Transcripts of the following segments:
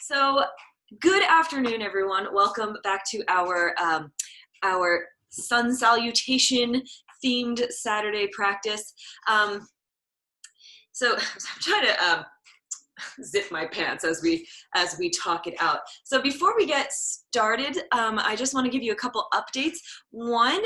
So good afternoon, everyone. Welcome back to our sun salutation themed Saturday practice. So I'm trying to zip my pants as we talk it out. So before we get started, I just want to give you a couple updates. One,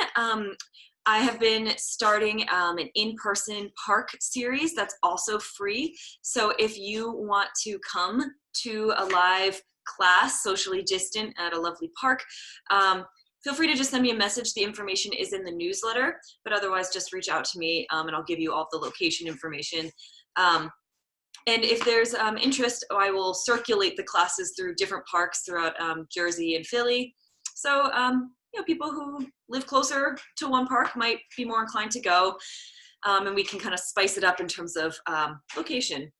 I have been starting an in-person park series that's also free. So if you want to come to a live class, socially distant at a lovely park, feel free to just send me a message. The information is in the newsletter, but otherwise just reach out to me and I'll give you all the location information. And if there's interest, I will circulate the classes through different parks throughout Jersey and Philly. So you know, people who live closer to one park might be more inclined to go, and we can kind of spice it up in terms of location.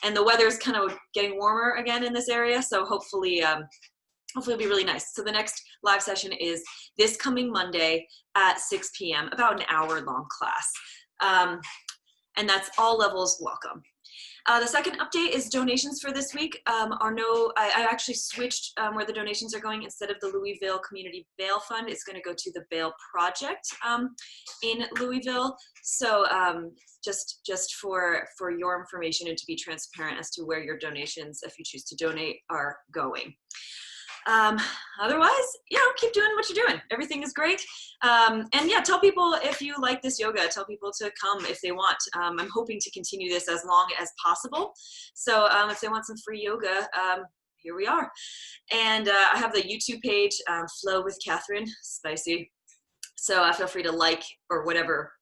And the weather's kind of getting warmer again in this area, so hopefully it'll be really nice. So the next live session is this coming Monday at 6 p.m., about an hour-long class. And that's all levels welcome. The second update is donations for this week I actually switched where the donations are going. Instead of the Louisville Community Bail Fund, it's going to go to the Bail Project in Louisville. So just for your information and to be transparent as to where your donations, if you choose to donate, are going. Otherwise, you know, keep doing what you're doing. Everything is great. And yeah, tell people if you like this yoga, tell people to come if they want. I'm hoping to continue this as long as possible. So if they want some free yoga, here we are. And I have the YouTube page, Flow with Catherine, spicy. So feel free to like, or whatever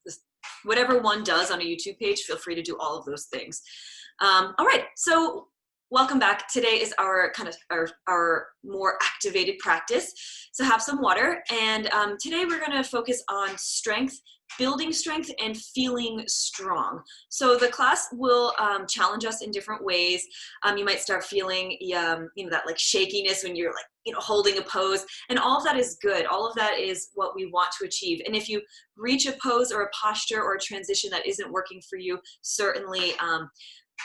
one does on a YouTube page, feel free to do all of those things. All right, so welcome back. Today is our our more activated practice. So have some water. And today we're going to focus on strength, building strength, and feeling strong. So the class will challenge us in different ways. You might start feeling, you know, that like shakiness when you're like, you know, holding a pose, and all of that is good. All of that is what we want to achieve. And if you reach a pose or a posture or a transition that isn't working for you, certainly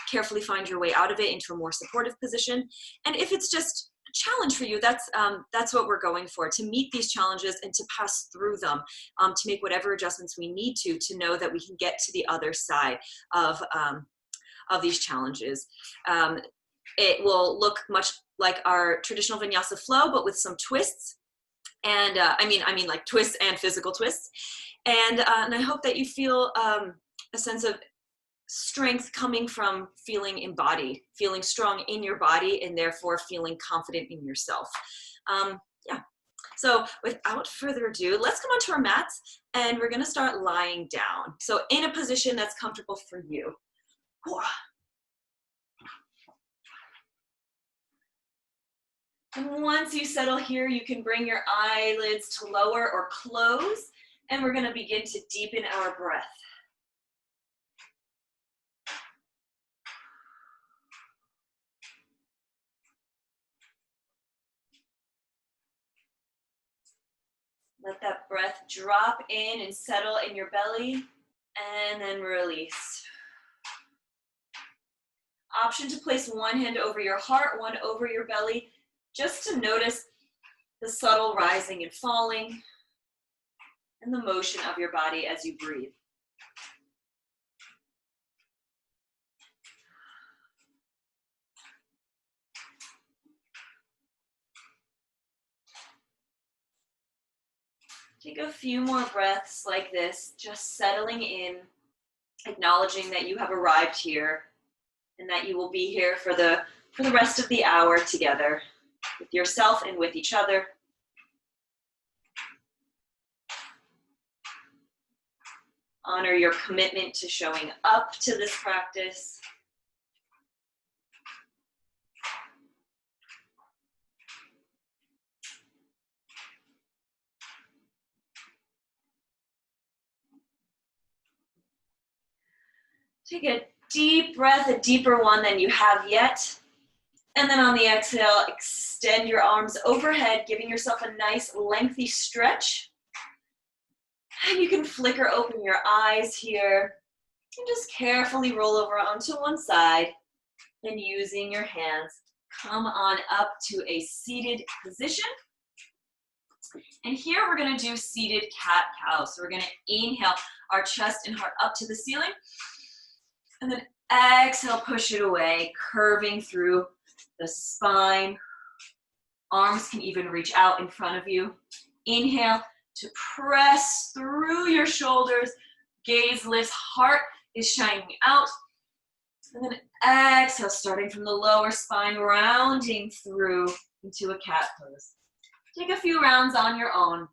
carefully find your way out of it into a more supportive position. And if it's just a challenge for you, that's what we're going for, to meet these challenges and to pass through them, to make whatever adjustments we need to know that we can get to the other side of these challenges. It will look much like our traditional vinyasa flow, but with some twists. And I mean like twists and physical twists. And I hope that you feel a sense of strength coming from feeling embodied, feeling strong in your body, and therefore feeling confident in yourself. Yeah. So without further ado, let's come onto our mats, and we're going to start lying down. So in a position that's comfortable for you. And once you settle here, you can bring your eyelids to lower or close, and we're going to begin to deepen our breath. Let that breath drop in and settle in your belly, and then release. Option to place one hand over your heart, one over your belly, just to notice the subtle rising and falling and the motion of your body as you breathe. Take a few more breaths like this, just settling in, acknowledging that you have arrived here and that you will be here for the rest of the hour together with yourself and with each other. Honor your commitment to showing up to this practice. Take a deep breath, a deeper one than you have yet. And then on the exhale, extend your arms overhead, giving yourself a nice lengthy stretch. And you can flicker open your eyes here and just carefully roll over onto one side and using your hands come on up to a seated position. And here we're gonna do seated cat-cow. So we're gonna inhale our chest and heart up to the ceiling. And then exhale, push it away, curving through the spine. Arms can even reach out in front of you. Inhale to press through your shoulders. Gaze lifts, heart is shining out. And then exhale, starting from the lower spine, rounding through into a cat pose. Take a few rounds on your own.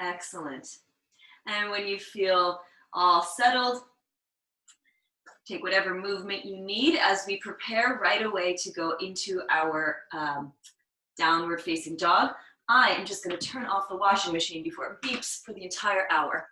Excellent. And when you feel all settled, take whatever movement you need as we prepare right away to go into our downward facing dog. I am just going to turn off the washing machine before it beeps for the entire hour.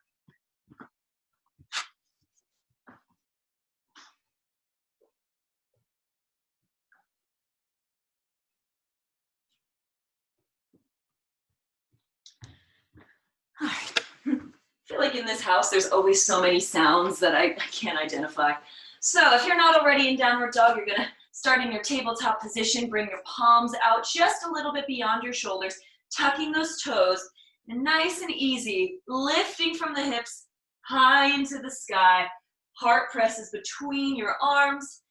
All right. I feel like in this house, there's always so many sounds that I can't identify. So if you're not already in downward dog, you're gonna start in your tabletop position, bring your palms out just a little bit beyond your shoulders, tucking those toes, and nice and easy, lifting from the hips, high into the sky. Heart presses between your arms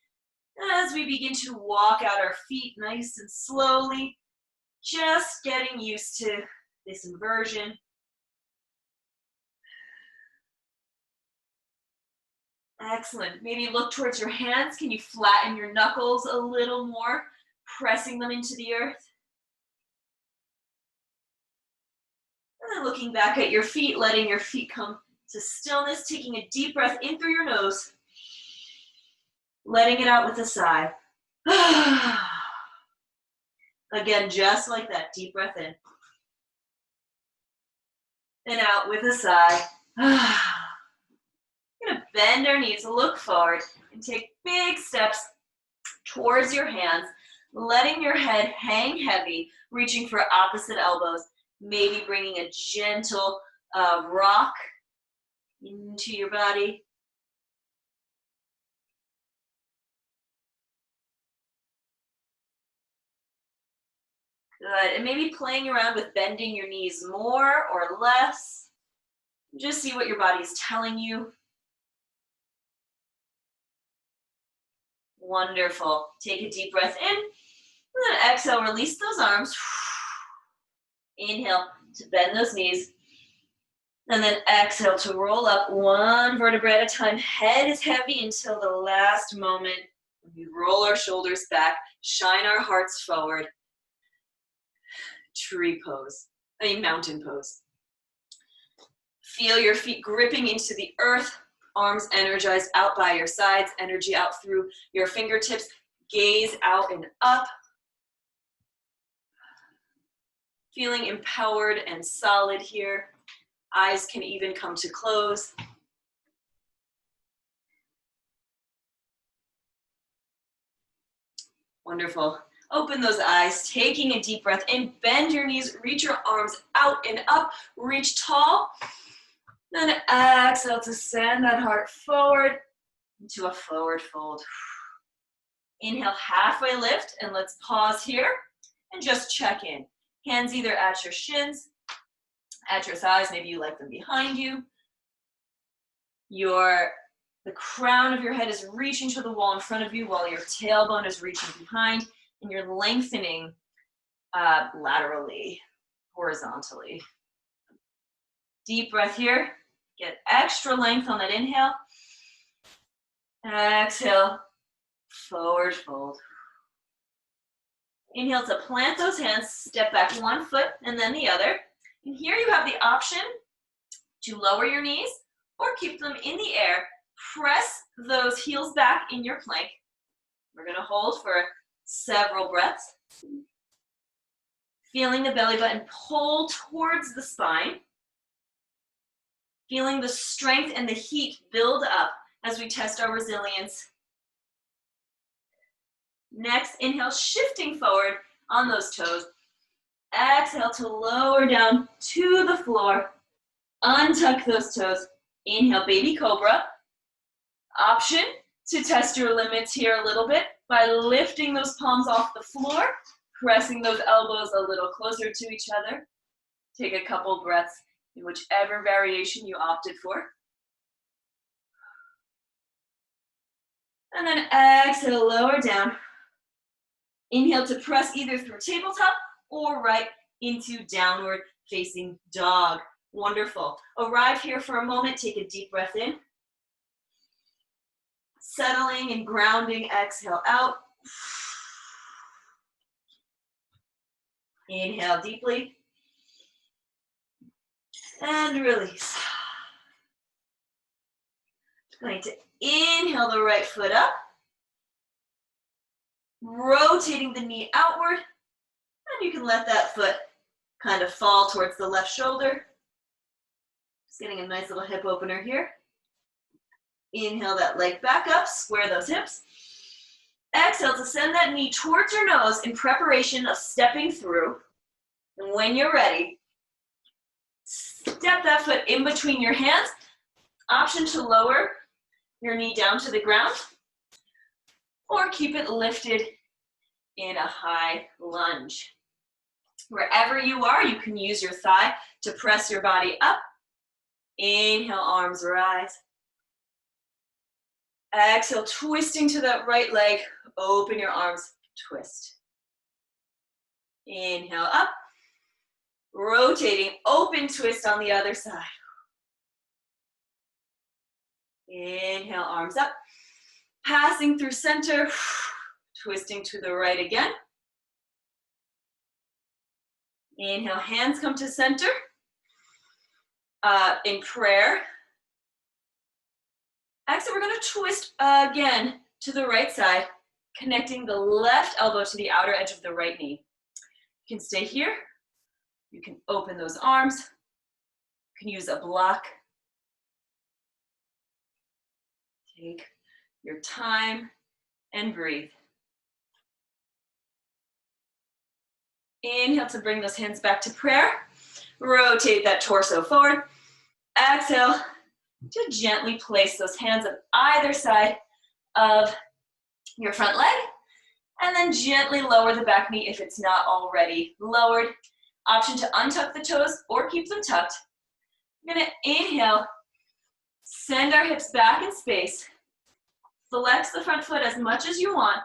as we begin to walk out our feet nice and slowly, just getting used to this inversion. Excellent. Maybe look towards your hands. Can you flatten your knuckles a little more, pressing them into the earth? And then looking back at your feet, letting your feet come to stillness, taking a deep breath in through your nose, letting it out with a sigh. Again, just like that, deep breath in. And out with a sigh. You're gonna bend our knees, look forward, and take big steps towards your hands, letting your head hang heavy, reaching for opposite elbows, maybe bringing a gentle rock into your body. Good, and maybe playing around with bending your knees more or less. Just see what your body is telling you. Wonderful. Take a deep breath in, and then exhale, release those arms. Inhale to bend those knees, and then exhale to roll up one vertebra at a time. Head is heavy until the last moment. We roll our shoulders back, shine our hearts forward. Tree pose, mountain pose. Feel your feet gripping into the earth, arms energized out by your sides, energy out through your fingertips, gaze out and up. Feeling empowered and solid here. Eyes can even come to close. Wonderful. Open those eyes, taking a deep breath in, bend your knees, reach your arms out and up, reach tall. Then exhale to send that heart forward into a forward fold. Inhale, halfway lift, and let's pause here and just check in. Hands either at your shins, at your thighs, maybe you like them behind you. The crown of your head is reaching to the wall in front of you while your tailbone is reaching behind, and you're lengthening laterally, horizontally. Deep breath here. Get extra length on that inhale. Exhale, forward fold. Inhale to plant those hands, step back one foot and then the other. And here you have the option to lower your knees or keep them in the air. Press those heels back in your plank. We're gonna hold for several breaths. Feeling the belly button pull towards the spine. Feeling the strength and the heat build up as we test our resilience. Next, inhale, shifting forward on those toes. Exhale to lower down to the floor. Untuck those toes. Inhale, baby cobra. Option to test your limits here a little bit by lifting those palms off the floor, pressing those elbows a little closer to each other. Take a couple breaths in whichever variation you opted for. And then exhale, lower down. Inhale to press either through tabletop or right into downward facing dog. Wonderful. Arrive here for a moment. Take a deep breath in. Settling and grounding. Exhale out. Inhale deeply. And release. Going to inhale the right foot up. Rotating the knee outward. And you can let that foot kind of fall towards the left shoulder. Just getting a nice little hip opener here. Inhale that leg back up, square those hips. Exhale to send that knee towards your nose in preparation of stepping through. And when you're ready, step that foot in between your hands. Option to lower your knee down to the ground or keep it lifted in a high lunge. Wherever you are, you can use your thigh to press your body up. Inhale, arms rise. Exhale, twisting to that right leg. Open your arms, twist. Inhale up. Rotating, open twist on the other side. Inhale, arms up. Passing through center, twisting to the right again. Inhale, hands come to center. In prayer. Exhale, we're going to twist again to the right side, connecting the left elbow to the outer edge of the right knee. You can stay here. You can open those arms. You can use a block. Take your time and breathe. Inhale to bring those hands back to prayer. Rotate that torso forward. Exhale to gently place those hands on either side of your front leg. And then gently lower the back knee if it's not already lowered. Option to untuck the toes or keep them tucked. We're going to inhale, send our hips back in space. Flex the front foot as much as you want.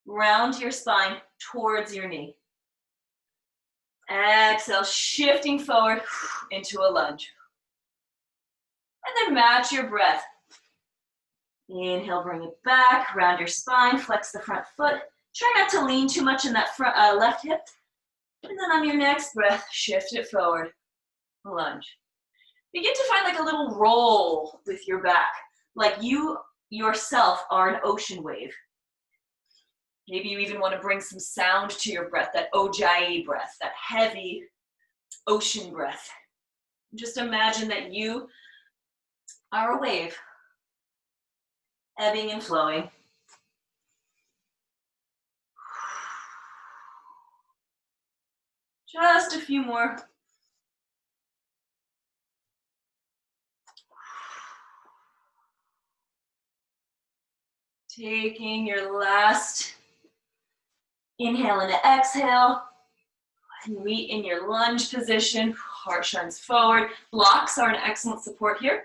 Round your spine towards your knee. Exhale, shifting forward into a lunge. And then match your breath. Inhale, bring it back, round your spine, flex the front foot. Try not to lean too much in that front, left hip. And then on your next breath, shift it forward, lunge. Begin to find like a little roll with your back, like you yourself are an ocean wave. Maybe you even want to bring some sound to your breath, that Ujjayi breath, that heavy ocean breath. Just imagine that you are a wave, ebbing and flowing. Just a few more. Taking your last inhale and exhale. And meet in your lunge position. Heart shines forward. Blocks are an excellent support here.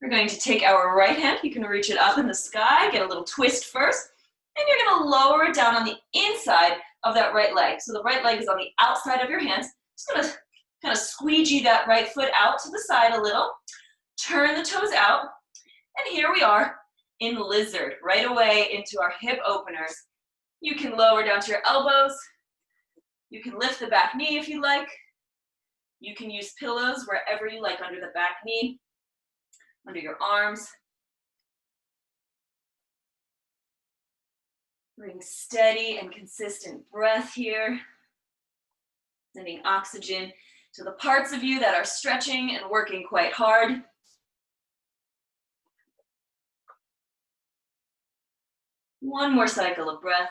We're going to take our right hand. You can reach it up in the sky. Get a little twist first. And you're going to lower it down on the inside of that right leg. So the right leg is on the outside of your hands. Just going to kind of squeegee that right foot out to the side a little. Turn the toes out. And here we are in lizard, right away into our hip openers. You can lower down to your elbows. You can lift the back knee if you like. You can use pillows wherever you like, under the back knee, under your arms. Bring steady and consistent breath here. Sending oxygen to the parts of you that are stretching and working quite hard. One more cycle of breath.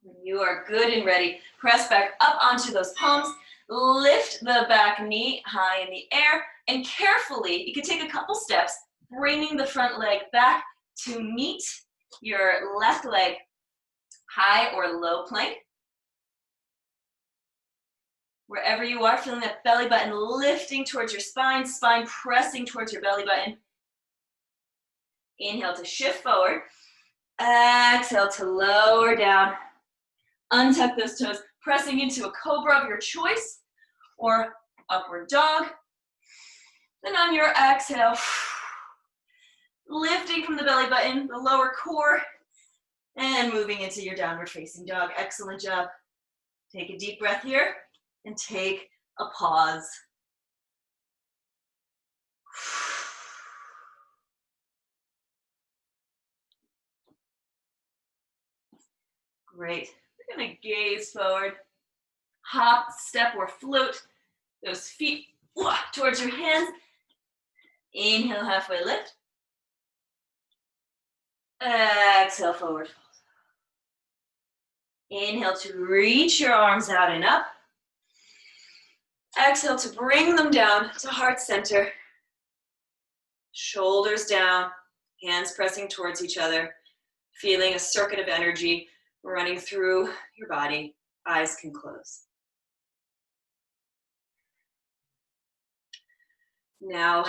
When you are good and ready, press back up onto those palms. Lift the back knee high in the air, and carefully, you can take a couple steps, bringing the front leg back to meet your left leg, high or low plank. Wherever you are, feeling that belly button lifting towards your spine, spine pressing towards your belly button. Inhale to shift forward. Exhale to lower down. Untuck those toes, pressing into a cobra of your choice or upward dog. Then on your exhale, lifting from the belly button, the lower core, and moving into your downward facing dog. Excellent job. Take a deep breath here and take a pause. Great. We're gonna gaze forward, hop, step, or float those feet towards your hands. Inhale, halfway lift. Exhale, forward fold. Inhale to reach your arms out and up. Exhale to bring them down to heart center. Shoulders down, hands pressing towards each other, feeling a circuit of energy running through your body. Eyes can close. Now,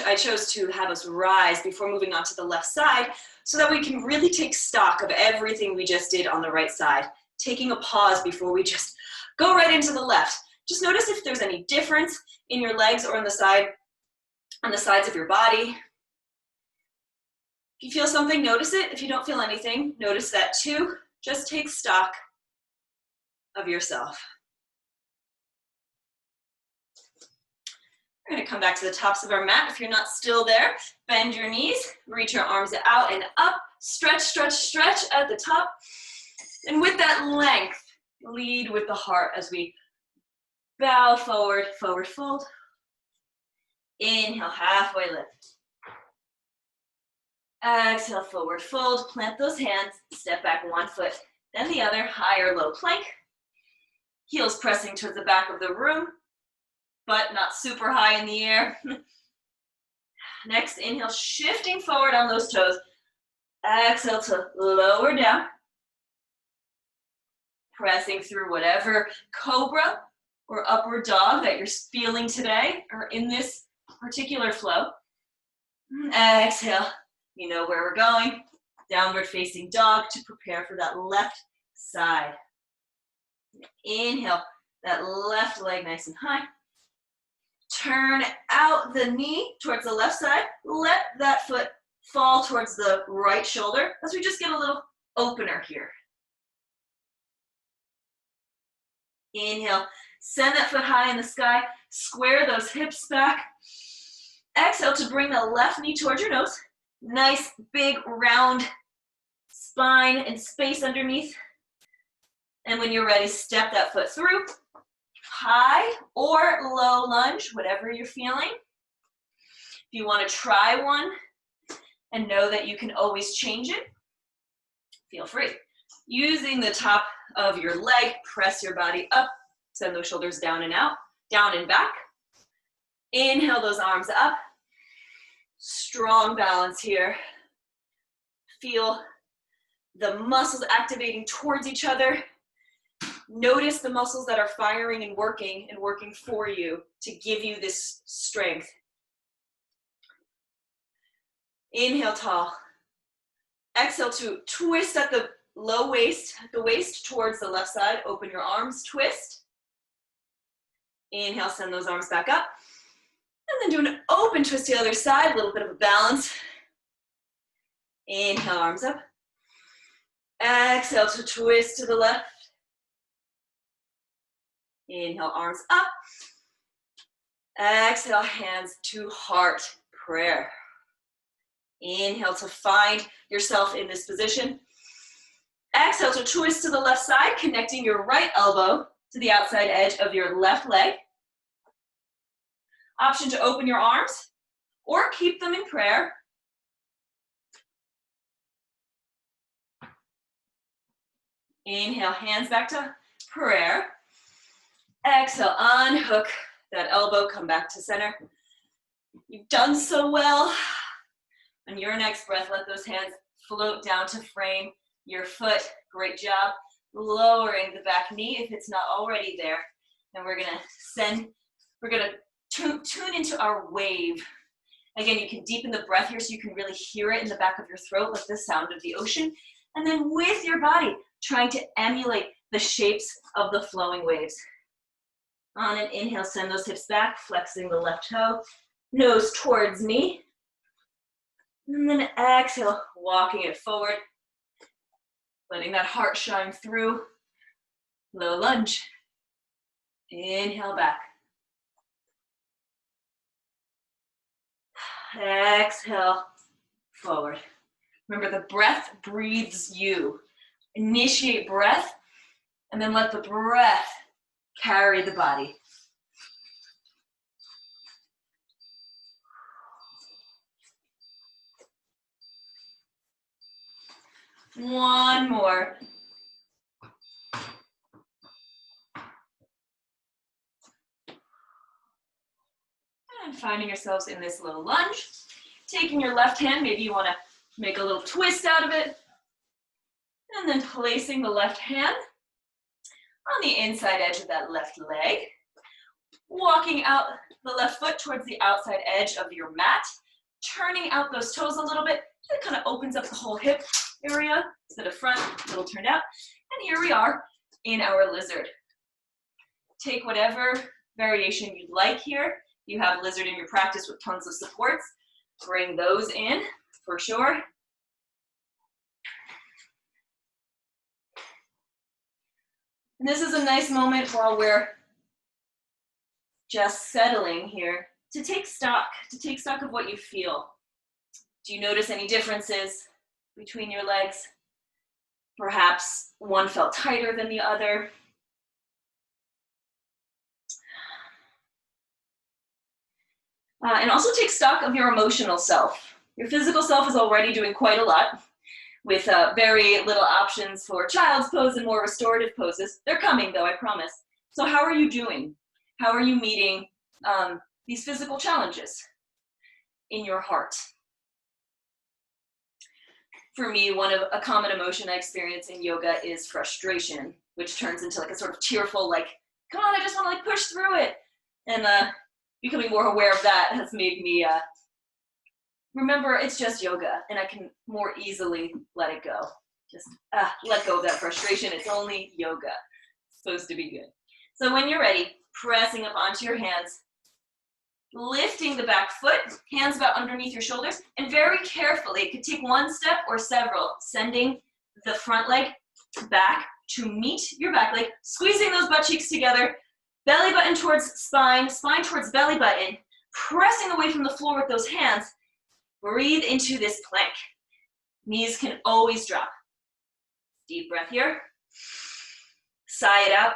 I chose to have us rise before moving on to the left side so that we can really take stock of everything we just did on the right side, taking a pause before we just go right into the left. Just notice if there's any difference in your legs or on the sides of your body. If you feel something, notice it. If you don't feel anything, notice that too. Just take stock of yourself. We're gonna come back to the tops of our mat. If you're not still there, bend your knees, reach your arms out and up, stretch, stretch, stretch at the top. And with that length, lead with the heart as we bow forward, forward fold. Inhale, halfway lift. Exhale, forward fold, plant those hands, step back one foot, then the other, high or low plank. Heels pressing towards the back of the room, but not super high in the air. Next, inhale, shifting forward on those toes. Exhale to lower down. Pressing through whatever cobra or upward dog that you're feeling today or in this particular flow. Exhale, you know where we're going. Downward facing dog to prepare for that left side. Inhale, that left leg nice and high. Turn out the knee towards the left side. Let that foot fall towards the right shoulder as we just get a little opener here. Inhale, send that foot high in the sky. Square those hips back. Exhale to bring the left knee towards your nose. Nice big round spine and space underneath. And when you're ready, step that foot through. High or low lunge, whatever you're feeling. If you want to try one and know that you can always change it, feel free. Using the top of your leg, press your body up, send those shoulders down and out, down and back. Inhale those arms up. Strong balance here. Feel the muscles activating towards each other. Notice the muscles that are firing and working for you to give you this strength. Inhale tall. Exhale to twist at the low waist, the waist towards the left side. Open your arms, twist. Inhale, send those arms back up. And then do an open twist to the other side, a little bit of a balance. Inhale, arms up. Exhale to twist to the left. Inhale, arms up. Exhale, hands to heart prayer. Inhale to find yourself in this position. Exhale to twist to the left side, connecting your right elbow to the outside edge of your left leg. Option to open your arms or keep them in prayer. Inhale, hands back to prayer. Exhale, unhook that elbow, come back to center. You've done so well. On your next breath, let those hands float down to frame your foot. Great job. Lowering the back knee if it's not already there. And we're gonna tune into our wave. Again, you can deepen the breath here so you can really hear it in the back of your throat, like the sound of the ocean. And then with your body, trying to emulate the shapes of the flowing waves. On an inhale, send those hips back, flexing the left toe, nose towards knee. And then exhale, walking it forward, letting that heart shine through. Low lunge. Inhale back. Exhale, forward. Remember, the breath breathes you. Initiate breath, and then let the breath carry the body. One more. And finding yourselves in this low lunge. Taking your left hand, maybe you want to make a little twist out of it. And then placing the left hand on the inside edge of that left leg. Walking out the left foot towards the outside edge of your mat. Turning out those toes a little bit. It kind of opens up the whole hip area instead of front, a little turned out. And here we are in our lizard. Take whatever variation you'd like here. You have lizard in your practice with tons of supports. Bring those in for sure. And this is a nice moment while we're just settling here to take stock of what you feel. Do you notice any differences between your legs? Perhaps one felt tighter than the other. And also take stock of your emotional self. Your physical self is already doing quite a lot with very little options for child's pose and more restorative poses. They're coming though, I promise. So how are you doing? How are you meeting these physical challenges in your heart? For me, a common emotion I experience in yoga is frustration, which turns into like a sort of tearful, like, come on, I just want to like push through it. And becoming more aware of that has made me remember it's just yoga and I can more easily let it go. Just let go of that frustration. It's only yoga. It's supposed to be good. So when you're ready, pressing up onto your hands, lifting the back foot, hands about underneath your shoulders, and very carefully, it could take one step or several, sending the front leg back to meet your back leg, squeezing those butt cheeks together, belly button towards spine, spine towards belly button, pressing away from the floor with those hands. Breathe into this plank. Knees can always drop. Deep breath here. Sigh it out.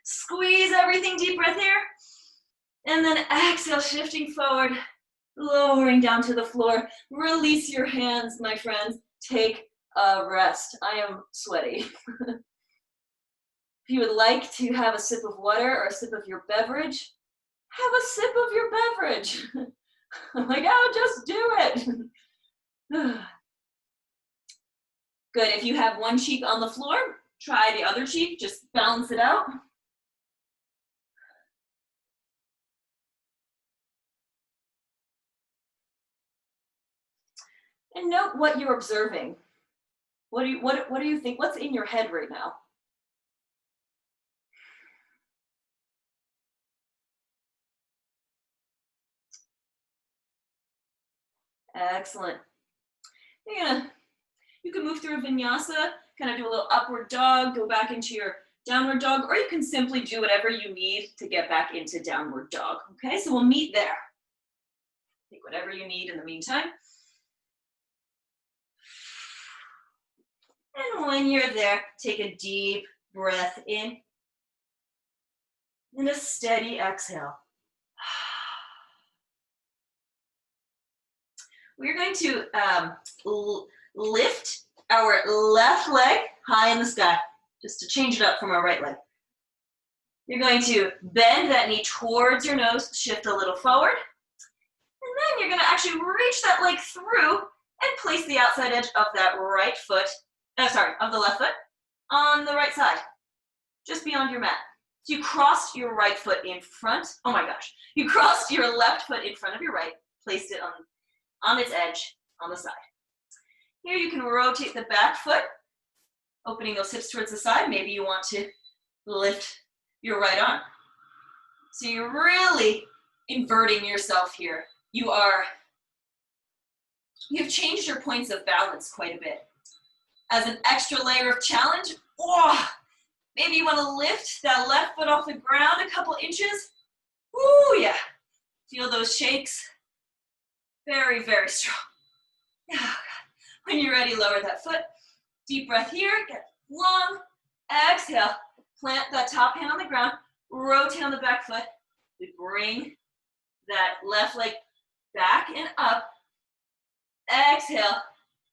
Squeeze everything, deep breath here. And then exhale, shifting forward, lowering down to the floor. Release your hands, my friends. Take a rest. I am sweaty. If you would like to have a sip of water or a sip of your beverage, have a sip of your beverage. I'm like, oh, just do it. Good, if you have one cheek on the floor, try the other cheek, just balance it out. And note what you're observing. What do you think? What's in your head right now? Excellent. You can move through a vinyasa, kind of do a little upward dog, go back into your downward dog, or you can simply do whatever you need to get back into downward dog. Okay, so we'll meet there. Take whatever you need in the meantime. And when you're there, take a deep breath in and a steady exhale. We're going to lift our left leg high in the sky, just to change it up from our right leg. You're going to bend that knee towards your nose, shift a little forward, and then you're going to actually reach that leg through and place the outside edge of that right foot, of the left foot, on the right side, just beyond your mat. So you crossed your right foot in front. Oh my gosh. You crossed your left foot in front of your right, placed it on its edge on the side. Here you can rotate the back foot, opening those hips towards the side. Maybe you want to lift your right arm. So you're really inverting yourself here. You've changed your points of balance quite a bit. As an extra layer of challenge, maybe you want to lift that left foot off the ground a couple inches. Ooh, yeah. Feel those shakes. Very, very strong. When you're ready, lower that foot. Deep breath here. Get long. Exhale. Plant that top hand on the ground. Rotate on the back foot. We bring that left leg back and up. Exhale.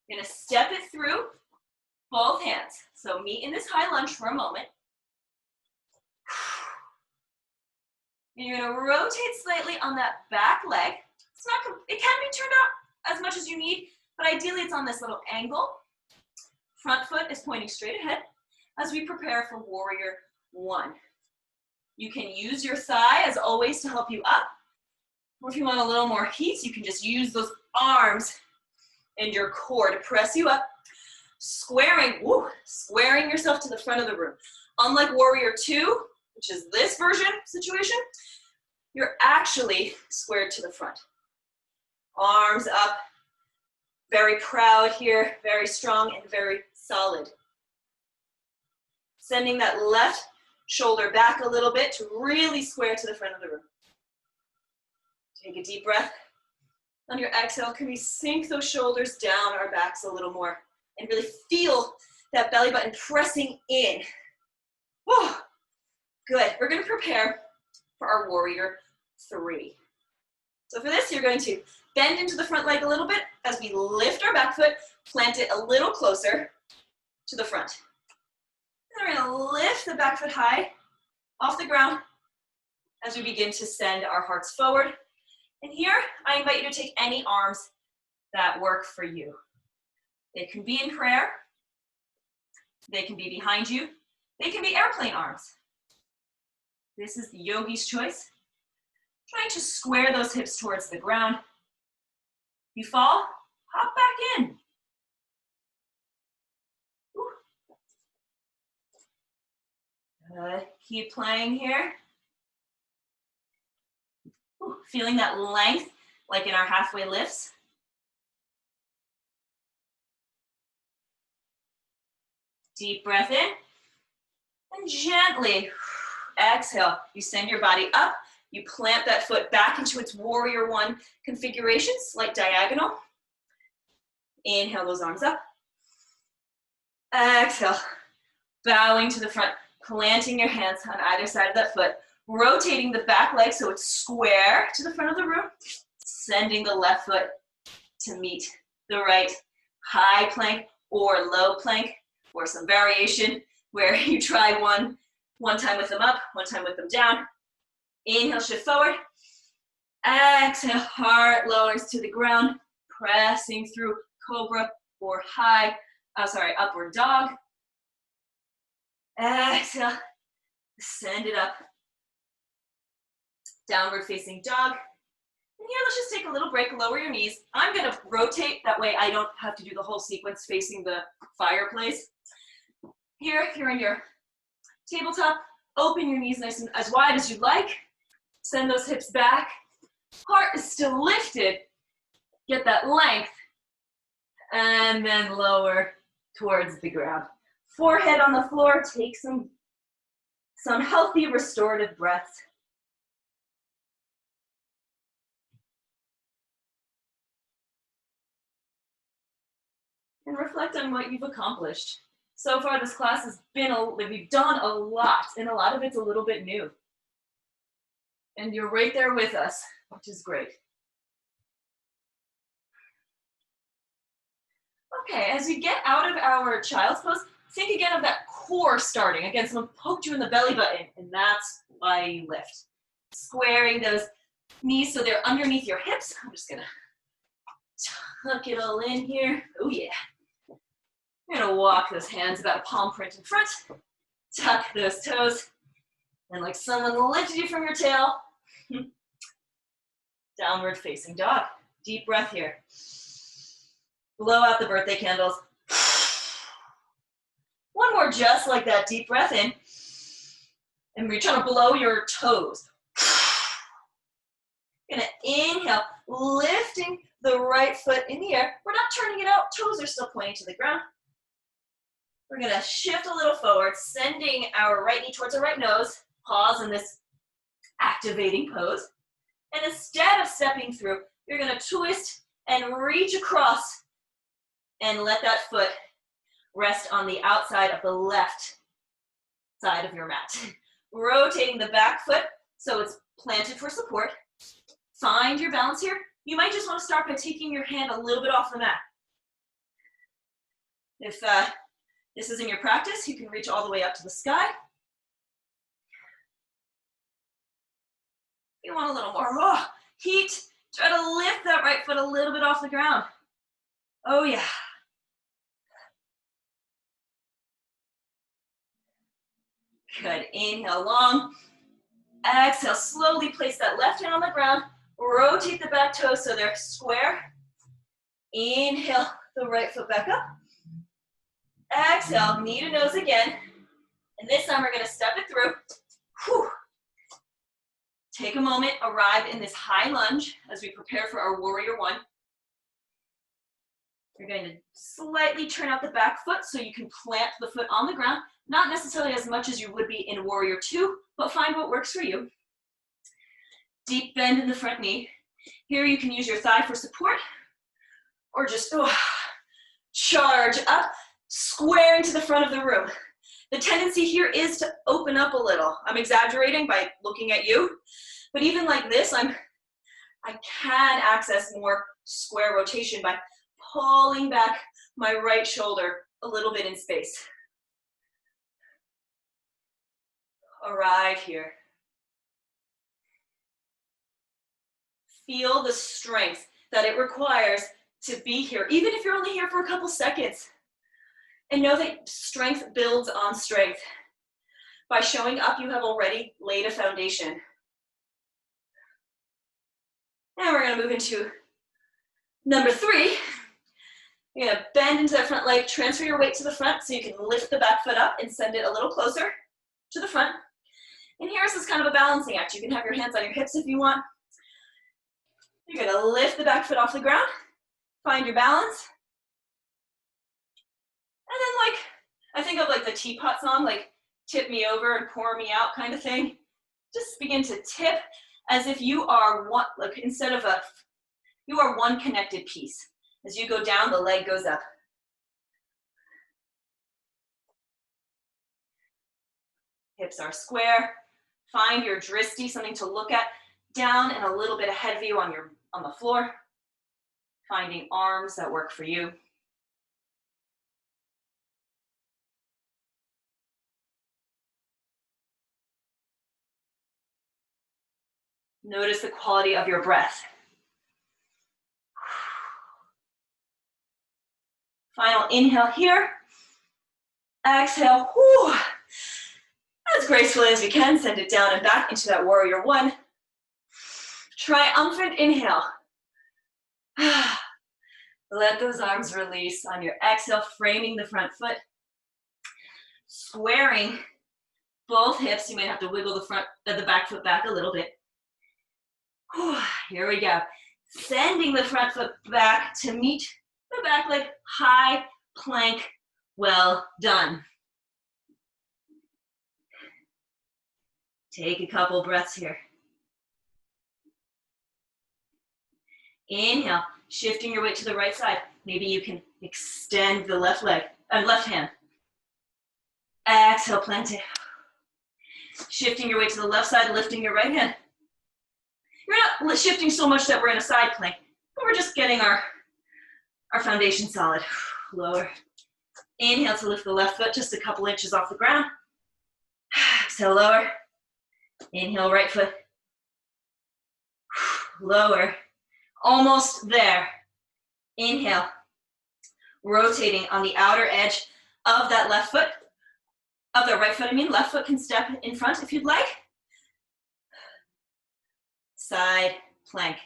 You're going to step it through both hands. So meet in this high lunge for a moment. And you're going to rotate slightly on that back leg. It can be turned out as much as you need, but ideally it's on this little angle. Front foot is pointing straight ahead as we prepare for warrior one. You can use your thigh as always to help you up. Or if you want a little more heat, you can just use those arms and your core to press you up. Squaring yourself to the front of the room. Unlike warrior two, which is this version situation, you're actually squared to the front. Arms up, very proud here, very strong and very solid. Sending that left shoulder back a little bit to really square to the front of the room. Take a deep breath. On your exhale, can we sink those shoulders down our backs a little more and really feel that belly button pressing in. Whoa. Good. We're going to prepare for our warrior three. So for this, you're going to bend into the front leg a little bit as we lift our back foot, plant it a little closer to the front. And we're going to lift the back foot high off the ground as we begin to send our hearts forward. And here, I invite you to take any arms that work for you. They can be in prayer. They can be behind you. They can be airplane arms. This is the yogi's choice. Trying to square those hips towards the ground. If you fall, hop back in. Keep playing here. Feeling that length, like in our halfway lifts. Deep breath in. And gently exhale. You send your body up. You plant that foot back into its warrior one configuration, slight diagonal. Inhale those arms up. Exhale. Bowing to the front, planting your hands on either side of that foot. Rotating the back leg so it's square to the front of the room. Sending the left foot to meet the right. High plank or low plank, or some variation where you try one time with them up, one time with them down. Inhale, shift forward. Exhale, heart lowers to the ground, pressing through cobra or upward dog. Exhale, send it up. Downward facing dog. And here, let's just take a little break, lower your knees. I'm gonna rotate, that way I don't have to do the whole sequence facing the fireplace. Here, if you're in your tabletop, open your knees nice and as wide as you'd like. Send those hips back. Heart is still lifted. Get that length. And then lower towards the ground. Forehead on the floor. Take some healthy restorative breaths. and reflect on what you've accomplished. So far, this class has been, we've done a lot, and a lot of it's a little bit new. And you're right there with us, which is great. Okay, as we get out of our child's pose, think again of that core starting. Again, someone poked you in the belly button, and that's why you lift. Squaring those knees so they're underneath your hips. I'm just gonna tuck it all in here. Oh yeah. You're gonna walk those hands about a palm print in front. Tuck those toes. And like someone lifted you from your tail. Downward facing dog. Deep breath here. Blow out the birthday candles. One more just like that, deep breath in. And we're trying to blow your toes. Gonna inhale, lifting the right foot in the air. We're not turning it out, toes are still pointing to the ground. We're gonna shift a little forward, sending our right knee towards our right nose. Pause in this activating pose. And instead of stepping through, you're gonna twist and reach across and let that foot rest on the outside of the left side of your mat. Rotating the back foot so it's planted for support. Find your balance here. You might just want to start by taking your hand a little bit off the mat. If this isn't your practice, you can reach all the way up to the sky. If you want a little more heat, try to lift that right foot a little bit off the ground. Oh yeah. Good, inhale long. Exhale, slowly place that left hand on the ground. Rotate the back toes so they're square. Inhale the right foot back up. Exhale, knee to nose again. And this time we're gonna step it through. Whew. Take a moment, arrive in this high lunge as we prepare for our warrior one. You're going to slightly turn out the back foot so you can plant the foot on the ground. Not necessarily as much as you would be in warrior two, but find what works for you. Deep bend in the front knee. Here you can use your thigh for support, or just charge up, square into the front of the room. The tendency here is to open up a little. I'm exaggerating by looking at you, but even like this, I can access more square rotation by pulling back my right shoulder a little bit in space. Arrive here. Feel the strength that it requires to be here, even if you're only here for a couple seconds. And know that strength builds on strength. By showing up, you have already laid a foundation. Now we're gonna move into number 3. You're gonna bend into that front leg, transfer your weight to the front so you can lift the back foot up and send it a little closer to the front. And here's this kind of a balancing act. You can have your hands on your hips if you want. You're gonna lift the back foot off the ground, find your balance. And then I think of the teapot song, like tip me over and pour me out kind of thing. Just begin to tip as if you are one, you are one connected piece. As you go down, the leg goes up. Hips are square. Find your dristi, something to look at, down and a little bit of head view on the floor. Finding arms that work for you. Notice the quality of your breath. Final inhale here. Exhale. Whew. As gracefully as you can, send it down and back into that warrior one. Triumphant inhale. Let those arms release on your exhale, framing the front foot. Squaring both hips. You might have to wiggle the back foot back a little bit. Here we go. Sending the front foot back to meet the back leg. High plank. Well done. Take a couple breaths here. Inhale. Shifting your weight to the right side. Maybe you can extend the left leg, left hand. Exhale, plant it. Shifting your weight to the left side, lifting your right hand. You're not shifting so much that we're in a side plank, but we're just getting our foundation solid. Lower. Inhale to lift the left foot just a couple inches off the ground. Exhale, lower. Inhale, right foot. Lower. Almost there. Inhale. Rotating on the outer edge of that left foot. Of the right foot, left foot can step in front if you'd like. Side plank.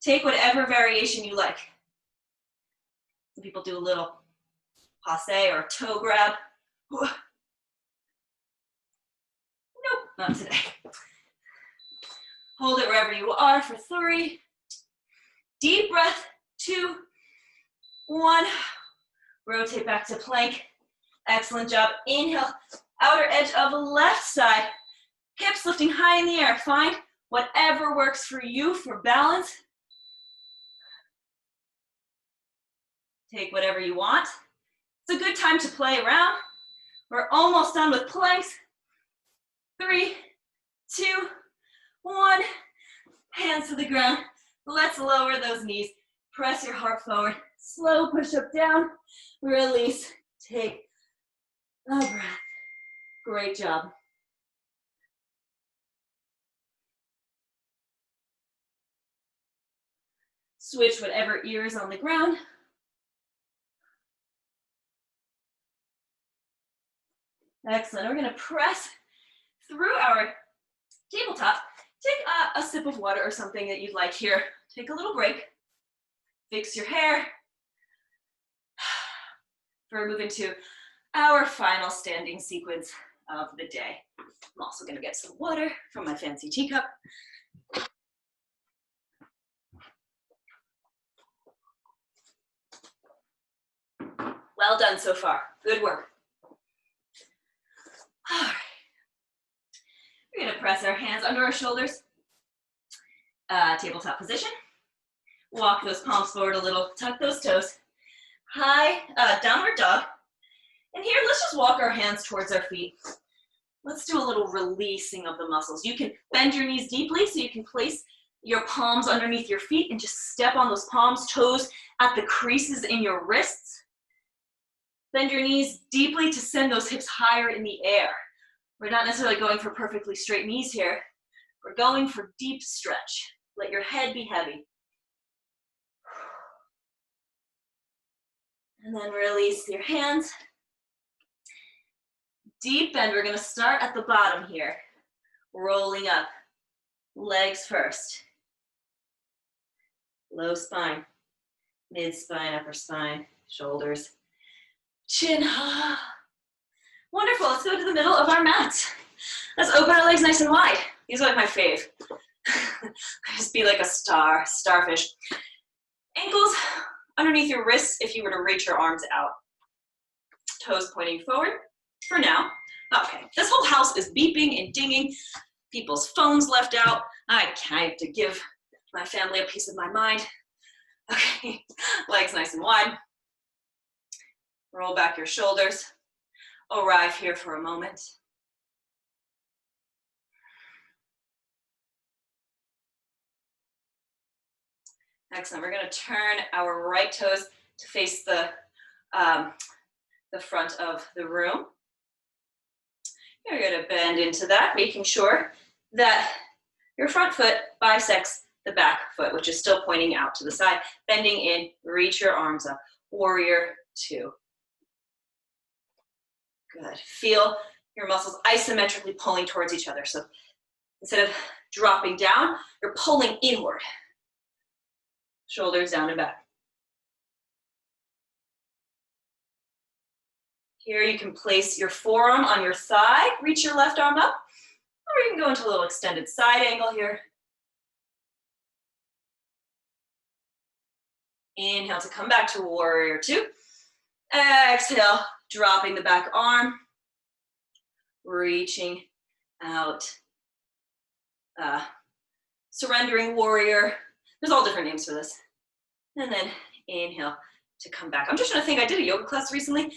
Take whatever variation you like. Some people do a little passe or toe grab. Nope, not today. Hold it wherever you are for 3. Deep breath, 2, 1. Rotate back to plank. Excellent job. Inhale, outer edge of the left side. Hips lifting high in the air. Find whatever works for you for balance. Take whatever you want. It's a good time to play around. We're almost done with planks. 3, 2, 1. Hands to the ground. Let's lower those knees. Press your heart forward. Slow push up, down. Release. Take a breath. Great job. Switch whatever ear is on the ground. Excellent. We're going to press through our tabletop. Take a sip of water or something that you'd like here. Take a little break. Fix your hair. We're moving to our final standing sequence of the day. I'm also going to get some water from my fancy teacup. Well done so far. Good work. All right. We're going to press our hands under our shoulders. Tabletop position. Walk those palms forward a little. Tuck those toes. High downward dog. And here, let's just walk our hands towards our feet. Let's do a little releasing of the muscles. You can bend your knees deeply so you can place your palms underneath your feet and just step on those palms, toes at the creases in your wrists. Bend your knees deeply to send those hips higher in the air. We're not necessarily going for perfectly straight knees here. We're going for deep stretch. Let your head be heavy. And then release your hands. Deep bend. We're going to start at the bottom here. Rolling up. Legs first. Low spine. Mid spine, upper spine, shoulders. Chin. Wonderful. Let's go to the middle of our mat. Let's open our legs nice and wide. These are like my fave. Just be like a starfish. Ankles underneath your wrists if you were to reach your arms out. Toes pointing forward for now. Okay, this whole house is beeping and dinging. People's phones left out. I have to give my family a piece of my mind. Okay, legs nice and wide. Roll back your shoulders. Arrive here for a moment. Excellent. We're going to turn our right toes to face the front of the room. You're going to bend into that, making sure that your front foot bisects the back foot, which is still pointing out to the side. Bending in, reach your arms up. Warrior 2. Good. Feel your muscles isometrically pulling towards each other. So instead of dropping down, you're pulling inward. Shoulders down and back. Here you can place your forearm on your thigh, reach your left arm up, or you can go into a little extended side angle here. Inhale to come back to warrior 2. Exhale, dropping the back arm, reaching out, surrendering warrior. There's all different names for this. And then inhale to come back. I'm just trying to think, I did a yoga class recently,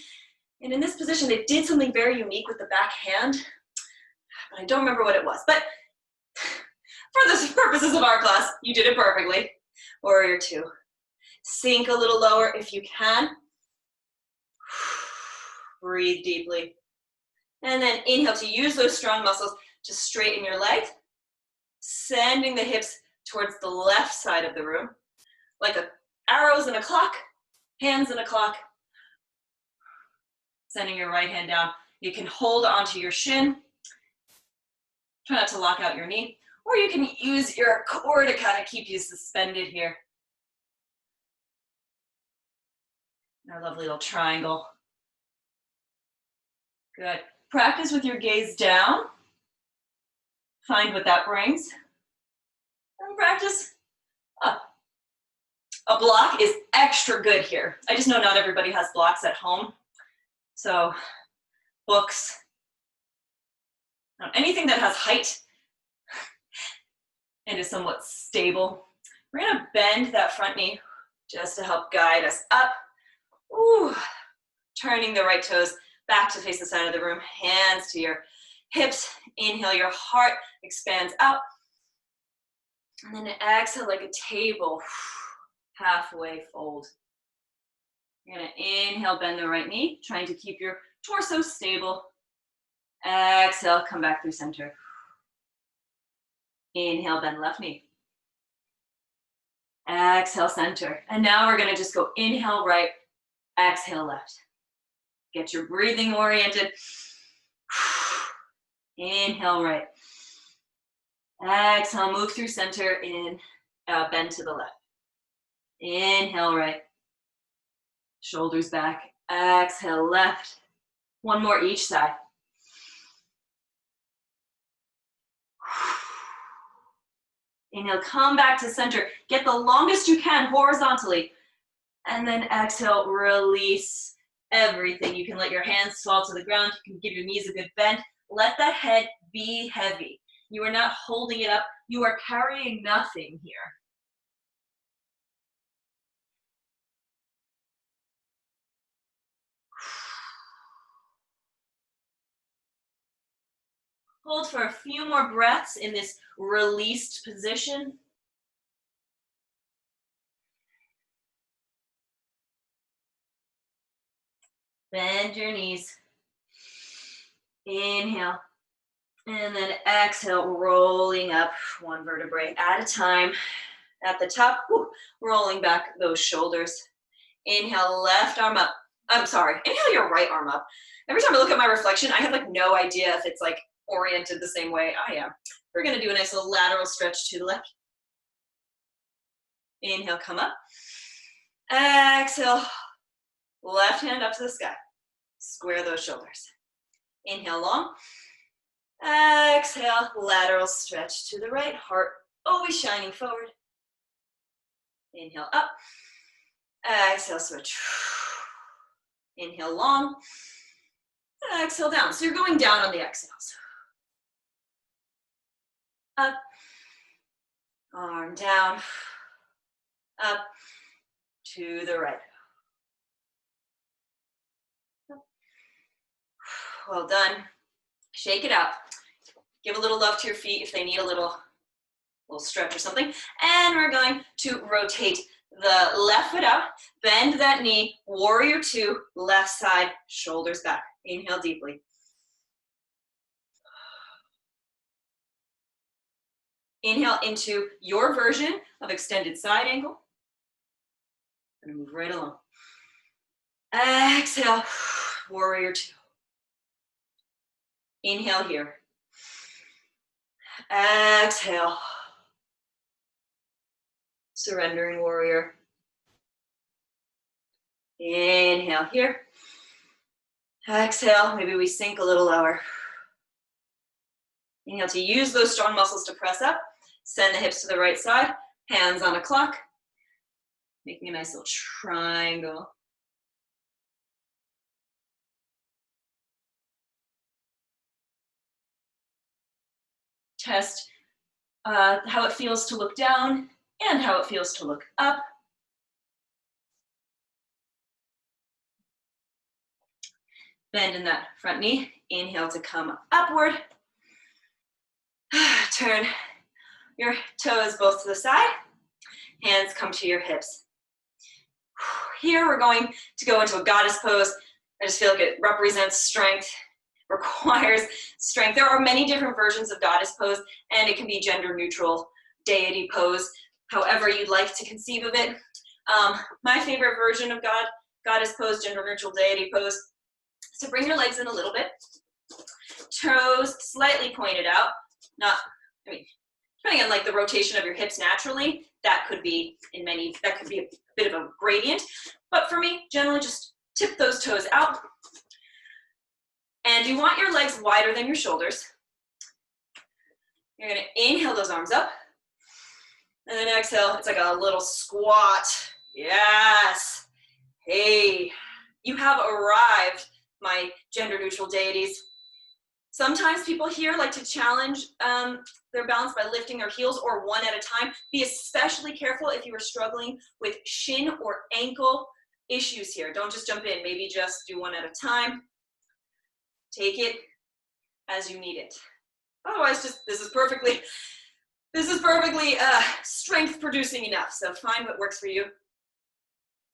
and in this position, they did something very unique with the back hand, but I don't remember what it was. But for the purposes of our class, you did it perfectly. Warrior two. Sink a little lower if you can. Breathe deeply. And then inhale to use those strong muscles to straighten your legs, sending the hips towards the left side of the room, like arrows in a clock, hands in a clock. Sending your right hand down. You can hold onto your shin. Try not to lock out your knee. Or you can use your core to kind of keep you suspended here. Our lovely little triangle. Good. Practice with your gaze down. Find what that brings. And practice up. A block is extra good here. I just know not everybody has blocks at home. So books, anything that has height and is somewhat stable. We're gonna bend that front knee just to help guide us up. Ooh. Turning the right toes back to face the center of the room, hands to your hips. Inhale, your heart expands out. And then exhale like a table, halfway fold. You're gonna inhale, bend the right knee, trying to keep your torso stable. Exhale, come back through center. Inhale, bend left knee. Exhale, center. And now we're gonna just go inhale right, exhale left. Get your breathing oriented. Inhale right. Exhale, move through center, in, bend to the left. Inhale right. Shoulders back. Exhale left. One more each side. Inhale, come back to center. Get the longest you can horizontally. And then exhale, release everything. You can let your hands fall to the ground. You can give your knees a good bend. Let that head be heavy. You are not holding it up. You are carrying nothing here. Hold for a few more breaths in this released position. Bend your knees. Inhale. And then exhale, rolling up one vertebrae at a time. At the top, rolling back those shoulders. Inhale, left arm up. I'm sorry, inhale your right arm up. Every time I look at my reflection, I have like no idea if it's like oriented the same way I am. We're gonna do a nice little lateral stretch to the left. Inhale, come up. Exhale, left hand up to the sky. Square those shoulders. Inhale long. Exhale, lateral stretch to the right, heart always shining forward. Inhale up. Exhale, switch. Inhale long. Exhale down. So you're going down on the exhales. Up. Arm down. Up. To the right. Well done. Shake it out. Give a little love to your feet if they need a little stretch or something. And we're going to rotate the left foot out, bend that knee, warrior two, left side, shoulders back. Inhale deeply. Inhale into your version of extended side angle. I'm gonna move right along. Exhale, warrior two. Inhale here. Exhale. Surrendering warrior. Inhale here. Exhale, maybe we sink a little lower. Inhale to use those strong muscles to press up. Send the hips to the right side. Hands on a clock. Making a nice little triangle. Test how it feels to look down and how it feels to look up. Bend in that front knee. Inhale to come upward. Turn your toes both to the side. Hands come to your hips. Here we're going to go into a goddess pose. I just feel like it represents strength, requires strength. There are many different versions of goddess pose, and it can be gender neutral deity pose, however you'd like to conceive of it. My favorite version of goddess pose, gender neutral deity pose, is to bring your legs in a little bit, toes slightly pointed out, depending on like the rotation of your hips naturally, that could be a bit of a gradient, but for me, generally just tip those toes out. And you want your legs wider than your shoulders. You're gonna inhale those arms up, and then exhale, it's like a little squat. Yes. Hey, you have arrived, my gender neutral deities. Sometimes people here like to challenge their balance by lifting their heels or one at a time. Be especially careful if you are struggling with shin or ankle issues here. Don't just jump in, maybe just do one at a time. Take it as you need it. Otherwise, this is perfectly strength producing enough. So find what works for you.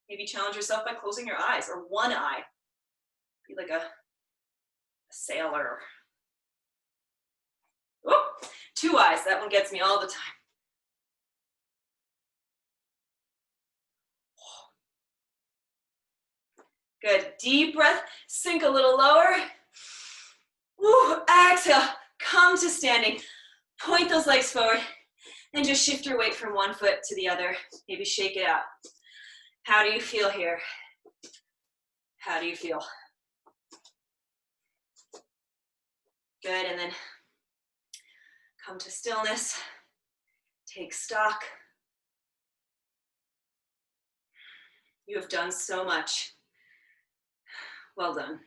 Maybe challenge yourself by closing your eyes or one eye. Be like a sailor. Oh, two eyes, that one gets me all the time. Good, deep breath, sink a little lower. Woo, exhale, come to standing. Point those legs forward and just shift your weight from one foot to the other. Maybe shake it out. How do you feel here? How do you feel? Good, and then come to stillness. Take stock. You have done so much. Well done.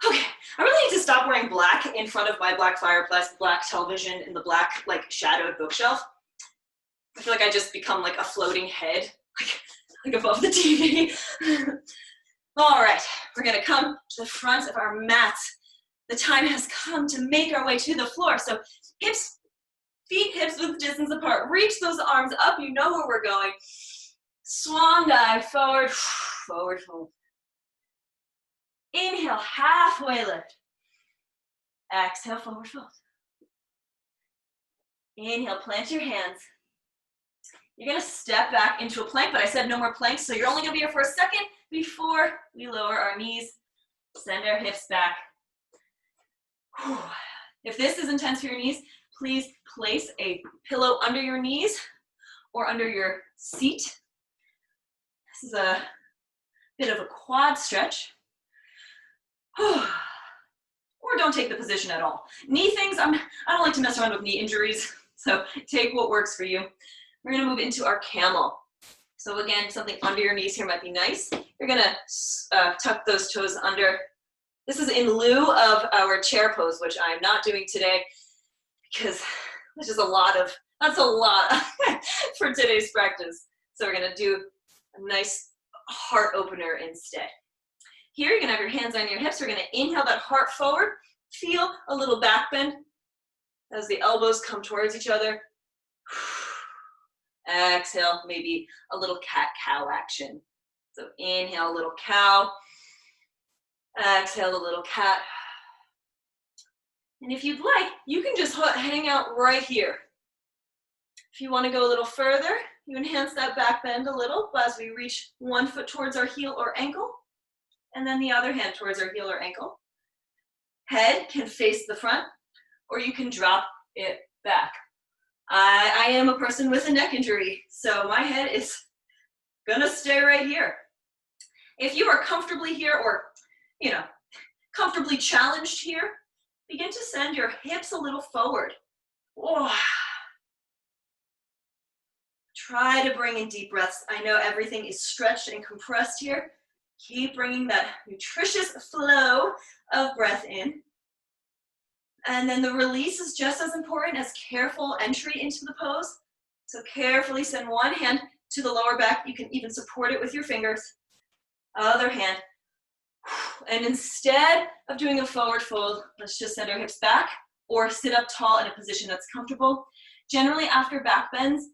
Okay, I really need to stop wearing black in front of my black fireplace, black television, and the black like shadowed bookshelf. I feel like I just become like a floating head, like above the TV. All right, we're gonna come to the front of our mats. The time has come to make our way to the floor. So feet hips width distance apart. Reach those arms up, you know where we're going. Swan dive, forward, forward fold. Inhale, halfway lift. Exhale, forward fold. Inhale, plant your hands. You're gonna step back into a plank, but I said no more planks, so you're only gonna be here for a second before we lower our knees, send our hips back. Whew. If this is intense for your knees, please place a pillow under your knees or under your seat. This is a bit of a quad stretch. Or don't take the position at all. Knee things, I don't like to mess around with knee injuries, so take what works for you. We're gonna move into our camel. So again, something under your knees here might be nice. You're gonna tuck those toes under. This is in lieu of our chair pose, which I'm not doing today because that's a lot for today's practice. So we're gonna do a nice heart opener instead. Here, you're gonna have your hands on your hips. We're gonna inhale that heart forward. Feel a little back bend as the elbows come towards each other. Exhale, maybe a little cat-cow action. So inhale, a little cow. Exhale, a little cat. And if you'd like, you can just hang out right here. If you want to go a little further, you enhance that back bend a little as we reach one foot towards our heel or ankle, and then the other hand towards our heel or ankle. Head can face the front, or you can drop it back. I am a person with a neck injury, so my head is gonna stay right here. If you are comfortably here or, comfortably challenged here, begin to send your hips a little forward. Oh. Try to bring in deep breaths. I know everything is stretched and compressed here. Keep bringing that nutritious flow of breath in. And then the release is just as important as careful entry into the pose. So carefully send one hand to the lower back. You can even support it with your fingers. Other hand. And instead of doing a forward fold, let's just send our hips back or sit up tall in a position that's comfortable. Generally, after back bends,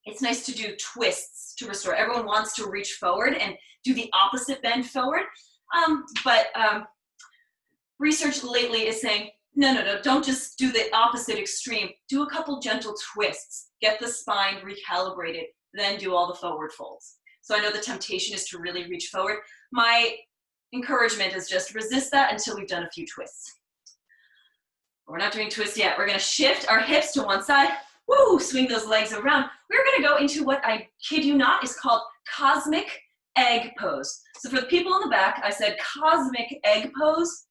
it's nice to do twists to restore. Everyone wants to reach forward and do the opposite bend forward. But research lately is saying, no, don't just do the opposite extreme. Do a couple gentle twists, get the spine recalibrated, then do all the forward folds. So I know the temptation is to really reach forward. My encouragement is just resist that until we've done a few twists. We're not doing twists yet. We're gonna shift our hips to one side. Woo, swing those legs around. We're gonna go into what, I kid you not, is called cosmic egg pose. So for the people in the back, I said cosmic egg pose.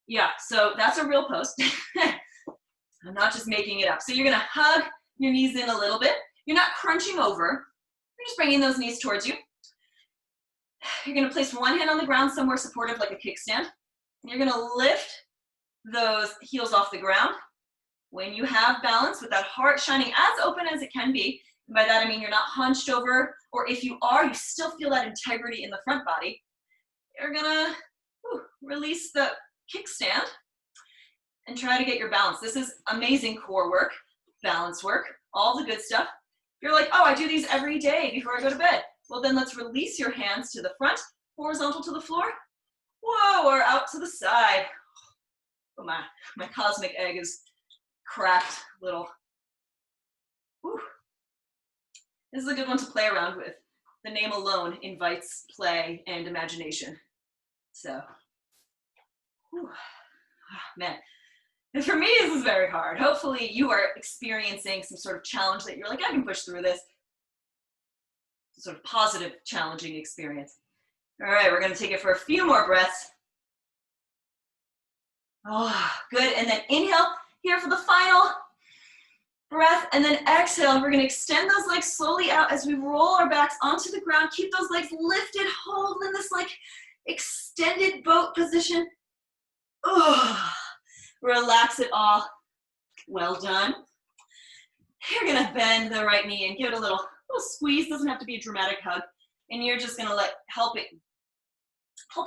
Yeah, so that's a real pose. I'm not just making it up. So you're gonna hug your knees in a little bit. You're not crunching over. You're just bringing those knees towards you. You're gonna place one hand on the ground somewhere supportive like a kickstand. And you're gonna lift those heels off the ground. When you have balance with that heart shining as open as it can be, and by that I mean you're not hunched over, or if you are, you still feel that integrity in the front body. You're gonna release the kickstand and try to get your balance. This is amazing core work, balance work, all the good stuff. If you're like, oh, I do these every day before I go to bed, well then let's release your hands to the front, horizontal to the floor, whoa, or out to the side. Oh my cosmic egg is cracked little. Whew. This is a good one to play around with. The name alone invites play and imagination. So, whew. Man, and for me, this is very hard. Hopefully you are experiencing some sort of challenge that you're like, I can push through this. Sort of positive, challenging experience. All right, we're gonna take it for a few more breaths. Oh, good, and then inhale here for the final breath, and then exhale. We're gonna extend those legs slowly out as we roll our backs onto the ground. Keep those legs lifted, hold in this like extended boat position. Oh, relax it all. Well done. You're gonna bend the right knee and give it a little squeeze. Doesn't have to be a dramatic hug. And you're just gonna help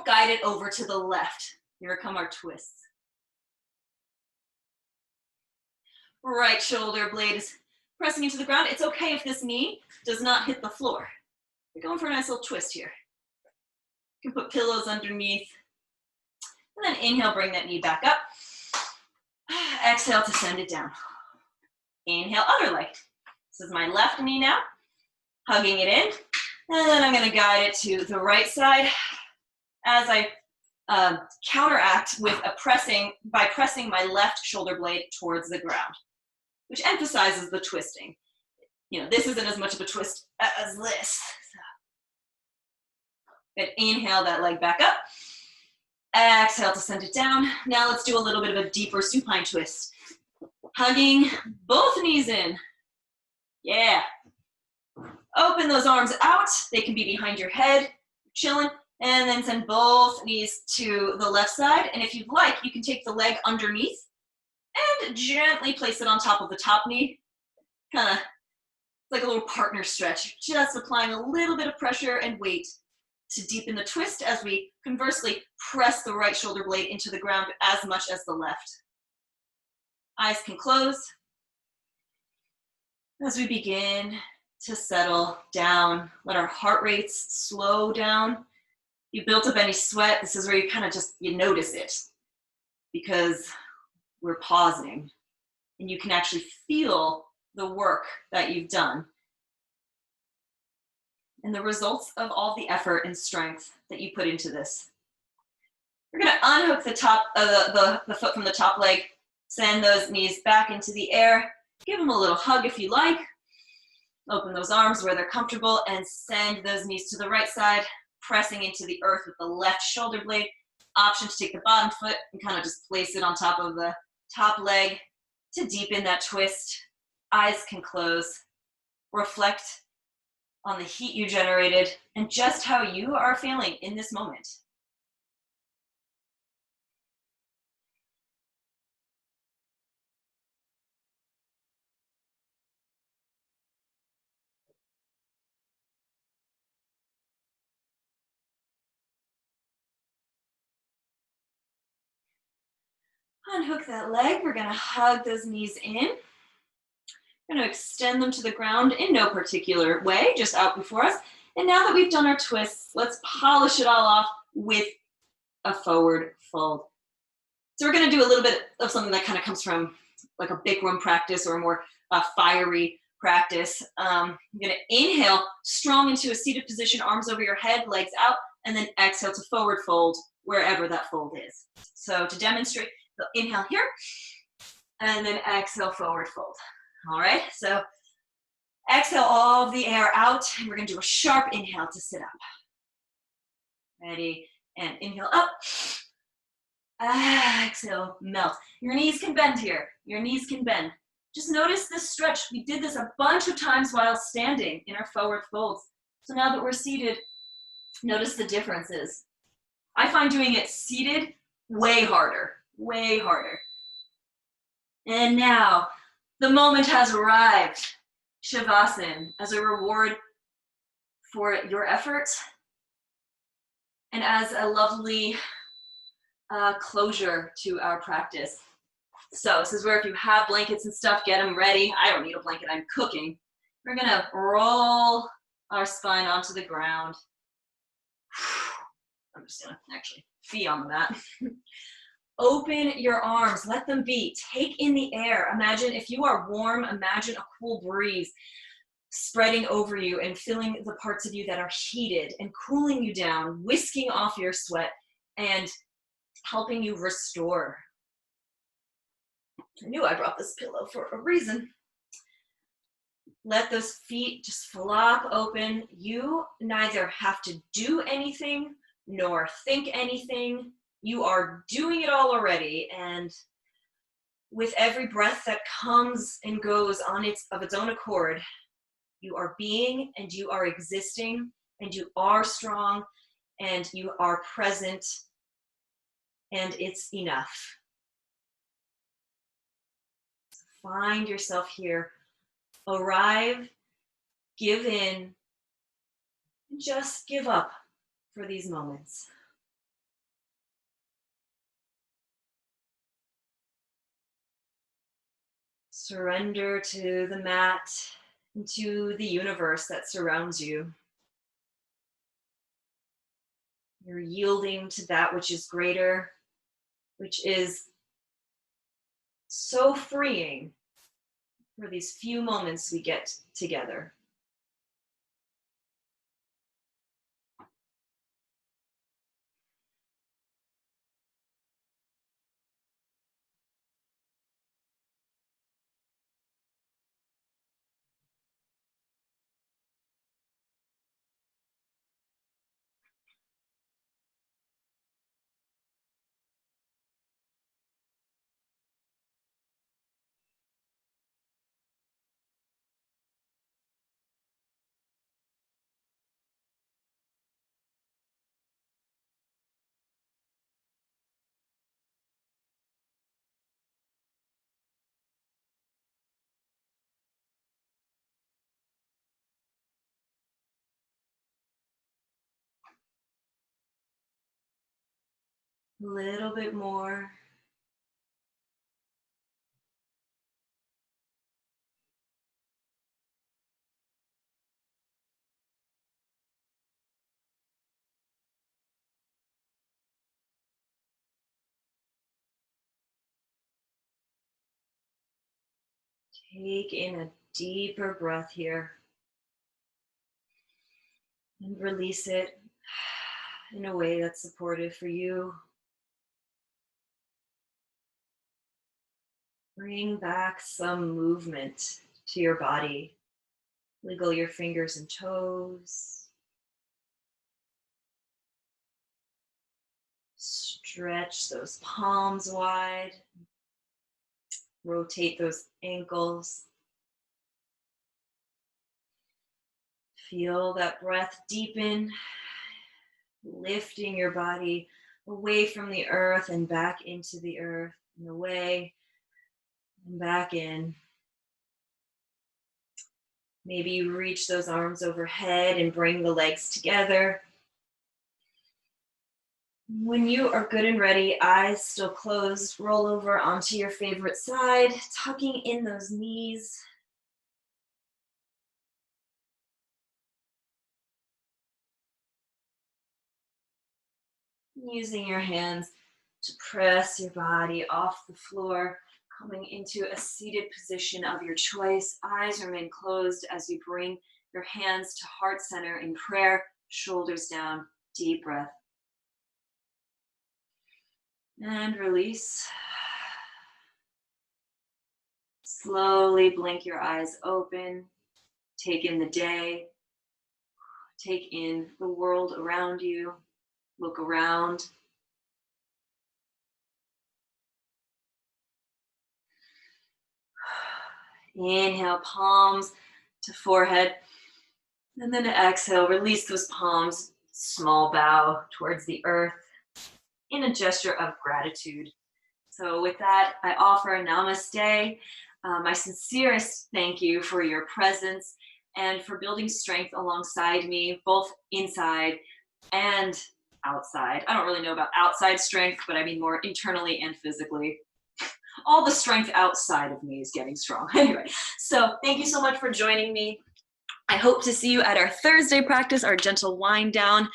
guide it over to the left. Here come our twists. Right shoulder blade is pressing into the ground. It's okay if this knee does not hit the floor. We're going for a nice little twist here. You can put pillows underneath. And then inhale, bring that knee back up. Exhale to send it down. Inhale, other leg. This is my left knee now. Hugging it in. And then I'm gonna guide it to the right side as I counteract with by pressing my left shoulder blade towards the ground, which emphasizes the twisting. You know, this isn't as much of a twist as this. Good, inhale that leg back up. Exhale to send it down. Now let's do a little bit of a deeper supine twist. Hugging both knees in. Yeah. Open those arms out. They can be behind your head, chilling, and then send both knees to the left side. And if you'd like, you can take the leg underneath and gently place it on top of the top knee. Kind of like a little partner stretch, just applying a little bit of pressure and weight to deepen the twist as we conversely press the right shoulder blade into the ground as much as the left. Eyes can close as we begin to settle down. Let our heart rates slow down. You built up any sweat, this is where you kind of you notice it because we're pausing and you can actually feel the work that you've done and the results of all the effort and strength that you put into this. We're gonna unhook the top the foot from the top leg, send those knees back into the air, give them a little hug if you like, open those arms where they're comfortable and send those knees to the right side, pressing into the earth with the left shoulder blade. Option to take the bottom foot and kind of just place it on top of the top leg to deepen that twist. Eyes can close. Reflect on the heat you generated and just how you are feeling in this moment. Unhook that leg. We're gonna hug those knees in. We're gonna extend them to the ground in no particular way, just out before us. And now that we've done our twists, let's polish it all off with a forward fold. So we're gonna do a little bit of something that kind of comes from like a Bikram practice or a more fiery practice. I'm gonna inhale strong into a seated position, arms over your head, legs out, and then exhale to forward fold wherever that fold is. So to demonstrate, inhale here, and then exhale, forward fold. All right, so exhale all of the air out, and we're gonna do a sharp inhale to sit up. Ready, and inhale up. Exhale, melt. Your knees can bend here. Your knees can bend. Just notice this stretch. We did this a bunch of times while standing in our forward folds. So now that we're seated, notice the differences. I find doing it seated way harder, way harder. And now, the moment has arrived. Shavasana, as a reward for your effort and as a lovely closure to our practice. So this is where if you have blankets and stuff, get them ready. I don't need a blanket, I'm cooking. We're gonna roll our spine onto the ground. I'm just gonna actually be on the mat. Open your arms, let them be. Take in the air. Imagine if you are warm, imagine a cool breeze spreading over you and filling the parts of you that are heated and cooling you down, whisking off your sweat and helping you restore. I knew I brought this pillow for a reason. Let those feet just flop open. You neither have to do anything nor think anything. You are doing it all already, and with every breath that comes and goes of its own accord, you are being and you are existing and you are strong and you are present, and it's enough. Find yourself here. Arrive, give in, and just give up for these moments. Surrender to the mat and to the universe that surrounds you. You're yielding to that which is greater, which is so freeing for these few moments we get together. A little bit more. Take in a deeper breath here and release it in a way that's supportive for you. Bring back some movement to your body. Wiggle your fingers and toes. Stretch those palms wide. Rotate those ankles. Feel that breath deepen, lifting your body away from the earth and back into the earth, and away and back in. Maybe you reach those arms overhead and bring the legs together. When you are good and ready, eyes still closed, roll over onto your favorite side, tucking in those knees. Using your hands to press your body off the floor, coming into a seated position of your choice. Eyes remain closed as you bring your hands to heart center in prayer, shoulders down, deep breath. And release. Slowly blink your eyes open. Take in the day. Take in the world around you. Look around. Inhale, palms to forehead. And then exhale, release those palms. Small bow towards the earth in a gesture of gratitude. So with that, I offer a namaste. My sincerest thank you for your presence and for building strength alongside me, both inside and outside. I don't really know about outside strength, but I mean more internally and physically. All the strength outside of me is getting strong. Anyway, so thank you so much for joining me. I hope to see you at our Thursday practice, our gentle wind down.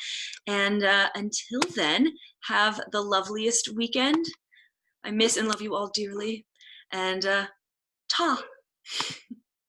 And until then, have the loveliest weekend. I miss and love you all dearly. And ta.